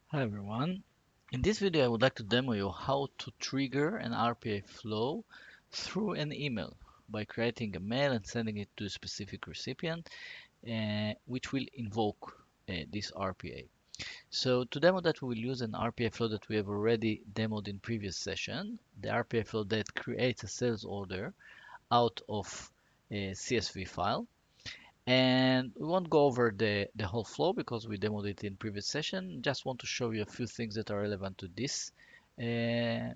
Hi everyone. In this video, I would like to demo you how to trigger an RPA flow through an email by creating a mail and sending it to a specific recipient, which will invoke this RPA. So to demo that, we will use an RPA flow that we have already demoed in previous session. The RPA flow that creates a sales order out of a CSV file. And we won't go over the whole flow because we demoed it in previous session. Just want to show you a few things that are relevant to this video.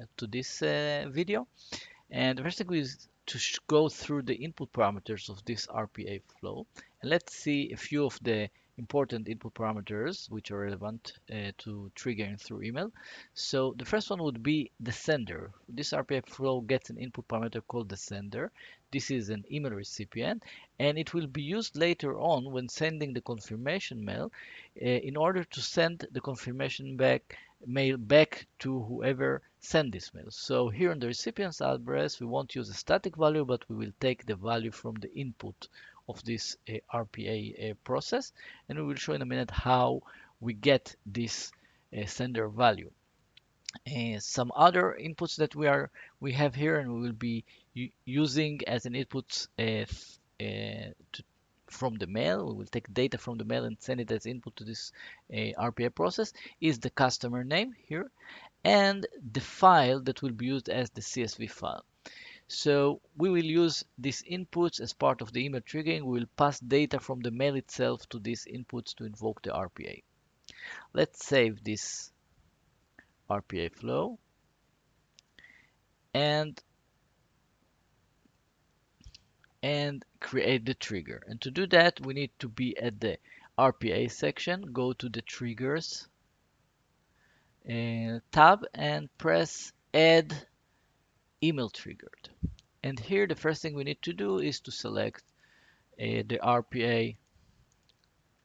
And the first thing is to go through the input parameters of this RPA flow. And let's see a few of the important input parameters which are relevant to triggering through email. So the first one would be the sender. This RPA flow gets an input parameter called the sender. This is an email recipient, and it will be used later on when sending the confirmation mail in order to send the confirmation mail back to whoever sent this mail. So here in the recipient's address, we won't use a static value, but we will take the value from the input of this RPA process, and we will show in a minute how we get this sender value. Some other inputs that we have here and we will be using as an input from the mail. We will take data from the mail and send it as input to this RPA process is the customer name here and the file that will be used as the CSV file. So we will use these inputs as part of the email triggering. We will pass data from the mail itself to these inputs to invoke the RPA. Let's save this RPA flow and create the trigger. And to do that, we need to be at the RPA section, go to the triggers tab and press add email triggered. And here the first thing we need to do is to select the RPA,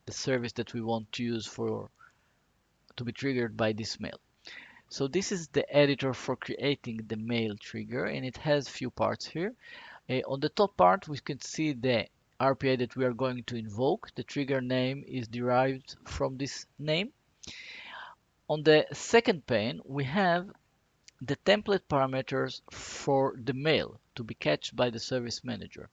the service that we want to use for to be triggered by this mail. So this is the editor for creating the mail trigger, and it has few parts here. On the top part, we can see the RPA that we are going to invoke. The trigger name is derived from this name. On the second pane, we have the template parameters for the mail to be catched by the service manager.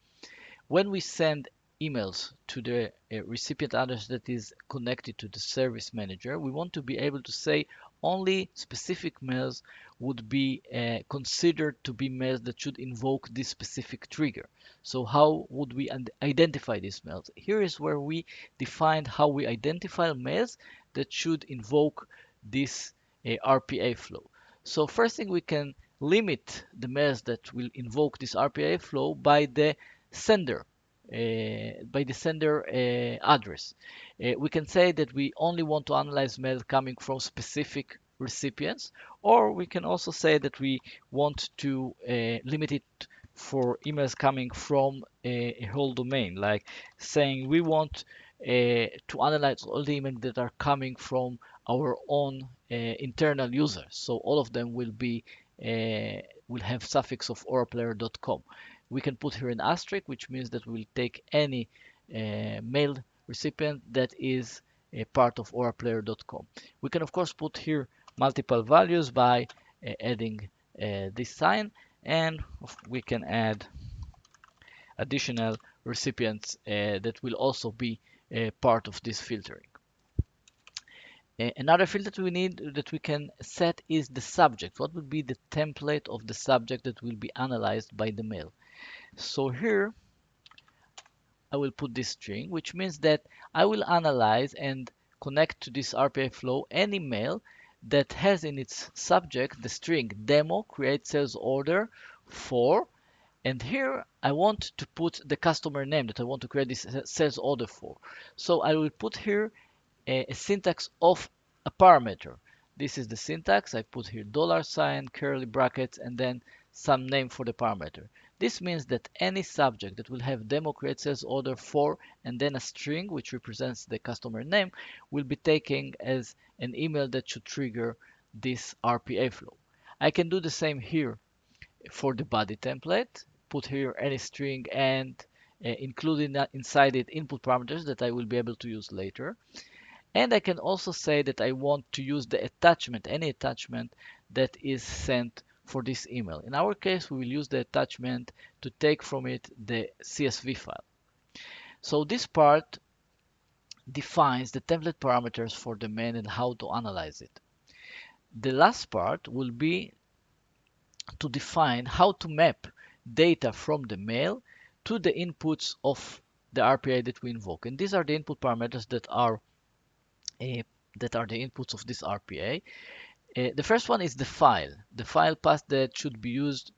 When we send emails to the recipient address that is connected to the service manager, we want to be able to say only specific mails would be considered to be mails that should invoke this specific trigger. So how would we identify these mails? Here is where we defined how we identify mails that should invoke this RPA flow. So first thing, we can limit the mails that will invoke this RPA flow sender by the sender address. We can say that we only want to analyze mail coming from specific recipients, or we can also say that we want to limit it for emails coming from a whole domain, like saying we want to analyze all the emails that are coming from our own internal users. So all of them will have suffix of oraplayer.com. We can put here an asterisk, which means that we'll take any mail recipient that is a part of oraplayer.com. We can of course put here multiple values by adding this sign, and we can add additional recipients that will also be part of this filtering. Another field that we need that we can set is the subject. What would be the template of the subject that will be analyzed by the mail? So here I will put this string, which means that I will analyze and connect to this RPA flow any mail that has in its subject the string demo create sales order for, and here I want to put the customer name that I want to create this sales order for. So I will put here a syntax of a parameter. This is the syntax. I put here dollar sign, curly brackets, and then some name for the parameter. This means that any subject that will have demo create sales order for and then a string which represents the customer name will be taken as an email that should trigger this RPA flow. I can do the same here for the body template. Put here any string and include inside it input parameters that I will be able to use later. And I can also say that I want to use the attachment, any attachment that is sent for this email. In our case, we will use the attachment to take from it the CSV file. So this part defines the template parameters for the mail and how to analyze it. The last part will be to define how to map data from the mail to the inputs of the RPA that we invoke. And these are the input parameters uh, that are the inputs of this RPA. The first one is the file path that should be used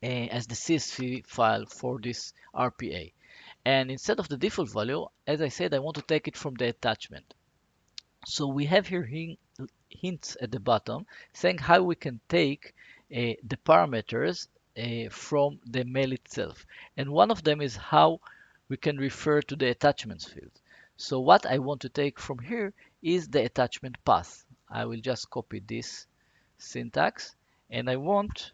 as the CSV file for this RPA. And instead of the default value, as I said, I want to take it from the attachment. So we have here hints at the bottom saying how we can take the parameters from the mail itself. And one of them is how we can refer to the attachments field. So what I want to take from here is the attachment path. I will just copy this syntax and I want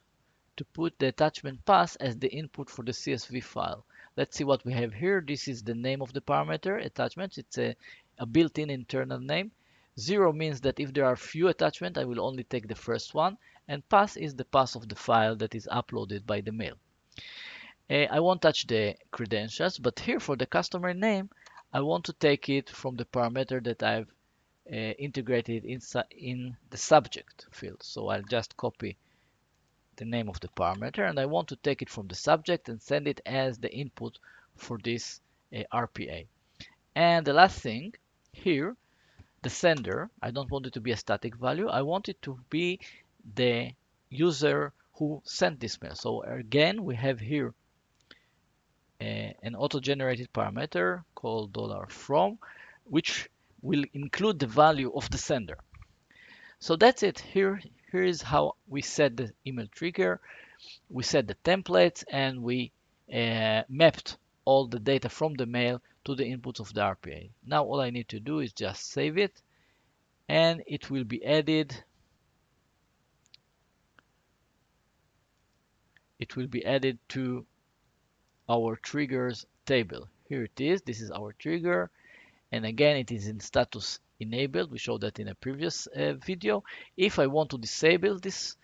to put the attachment path as the input for the CSV file. Let's see what we have here. This is the name of the parameter, attachments. It's a built-in internal name. 0 means that if there are few attachments, I will only take the first one. And path is the path of the file that is uploaded by the mail. I won't touch the credentials, but here for the customer name, I want to take it from the parameter that I've integrated in the subject field. So I'll just copy the name of the parameter and I want to take it from the subject and send it as the input for this RPA. And the last thing here, the sender, I don't want it to be a static value. I want it to be the user who sent this mail. So again, we have here an auto-generated parameter called $from, which will include the value of the sender. So that's it. Here is how we set the email trigger. We set the templates and we mapped all the data from the mail to the inputs of the RPA. Now all I need to do is just save it and it will be added. It will be added to our triggers table. Here it is. This is our trigger. And again, it is in status enabled. We showed that in a previous video. If I want to disable this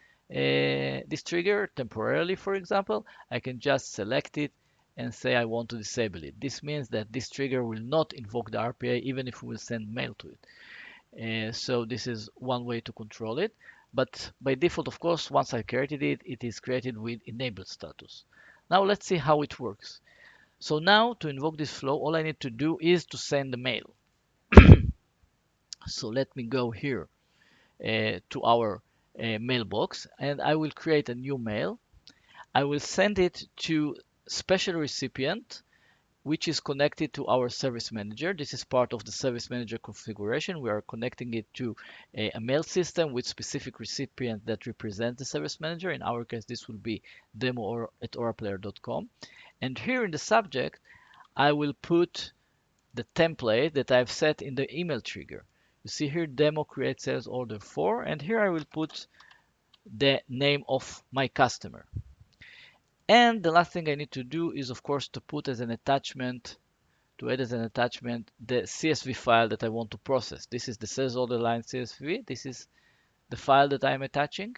trigger temporarily, for example, I can just select it and say I want to disable it. This means that this trigger will not invoke the RPA even if we will send mail to it. So this is one way to control it. But by default, of course, once I created it, it is created with enabled status. Now let's see how it works. So now to invoke this flow, all I need to do is to send the mail. So let me go here to our mailbox and I will create a new mail. I will send it to special recipient which is connected to our service manager. This is part of the service manager configuration. We are connecting it to a mail system with specific recipient that represents the service manager. In our case, this will be demo@oraplayer.com. And here in the subject, I will put the template that I've set in the email trigger. You see here, demo create sales order for, and here I will put the name of my customer. And the last thing I need to do is, of course, to put as an attachment, to add as an attachment, the CSV file that I want to process. This is the sales order line CSV. This is the file that I'm attaching.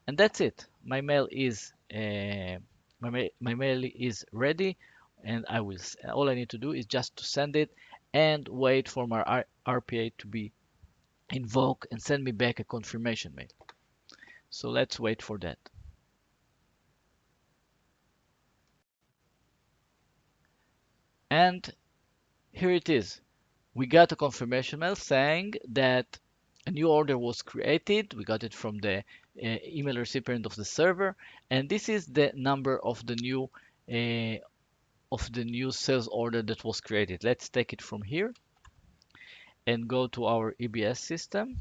And that's it. My mail is ready, and all I need to do is just to send it and wait for my RPA to be invoked and send me back a confirmation mail. So let's wait for that. And here it is. We got a confirmation mail saying that a new order was created. We got it from the email recipient of the server, and this is the number of the new sales order that was created. Let's take it from here and go to our EBS system.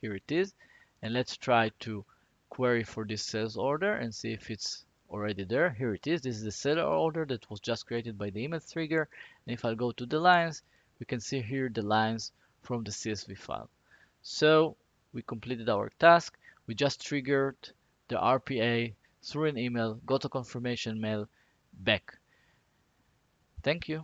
Here it is, and let's try to query for this sales order and see if it's already there. Here it is. This is the seller order that was just created by the email trigger. And if I go to the lines, we can see here the lines from the CSV file. So we completed our task. We just triggered the RPA through an email, got a confirmation mail back. Thank you.